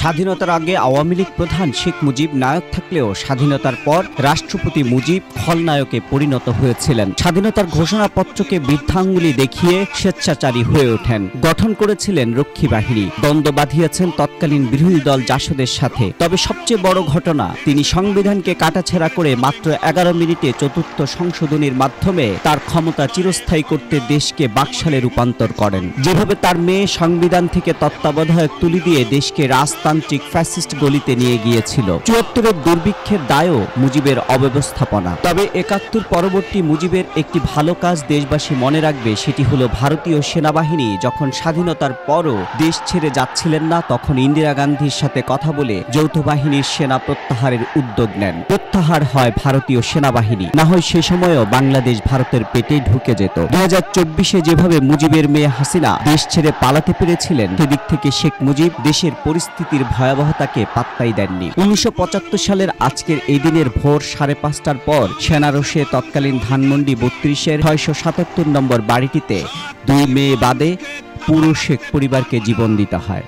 স্বাধীনতার আগে আওয়ামী লীগ প্রধান শেখ মুজিব নায়ক থাকলেও স্বাধীনতার পর রাষ্ট্রপতি মুজিব খলনায়কে পরিণত হয়েছিলেন। স্বাধীনতার ঘোষণাপত্রকে বৃদ্ধাঙ্গুলি দেখিয়ে স্বেচ্ছাচারী হয়ে ওঠেন। গঠন করেছিলেন রক্ষী বাহিনী। দ্বন্দ্ব বাঁধিয়েছেন তৎকালীন বিরোধী দল জাসদের সাথে। তবে সবচেয়ে বড় ঘটনা, তিনি সংবিধানকে কাটাছেঁড়া করে মাত্র 11 মিনিটে চতুর্থ সংশোধনীর মাধ্যমে তার ক্ষমতা চিরস্থায়ী করতে দেশকে বাকশালে রূপান্তর করেন। যেভাবে তার মেয়ে সংবিধান থেকে তত্ত্বাবধায়ক তুলে দিয়ে দেশকে রাজতান্ত্রিক ফ্যাসিস্ট গলিতে নিয়ে গিয়েছিল। ৭৪-এর দুর্ভিক্ষের দায়ও মুজিবের অব্যবস্থাপনা। তবে ৭১ পরবর্তী মুজিবের একটি ভালো কাজ দেশবাসী মনে রাখবে, সেটি হলো ভারতীয় সেনাবাহিনী যখন স্বাধীনতার পরও দেশ ছেড়ে যাচ্ছিলেন না, তখন ইন্দিরা গান্ধীর সাথে কথা বলে যৌথ বাহিনীর সেনা প্রত্যাহারের উদ্যোগ নেন। প্রত্যাহার হয় ভারতীয় সেনাবাহিনী, না হয় সে সময়ও বাংলাদেশ ভারতের পেটে ঢুকে যেত। ২০২৪-এ যেভাবে মুজিবের মেয়ে হাসিনা দেশ ছেড়ে পালাতে পেরেছিলেন, সেদিক থেকে শেখ মুজিব দেশের পরিস্থিতির ভয়াবহতাকে পাত্তাই দেননি। ১৯৭৫ সালের আজকের এই দিনের ভোর ৫:৩০টার পর সেনারসে তৎকালীন ধানমন্ডি ৩২-এর ৬৭৭ নম্বর বাড়িটিতে ২ মেয়ে বাদে পুরো শেখ পরিবারকে জীবন দিতে হয়।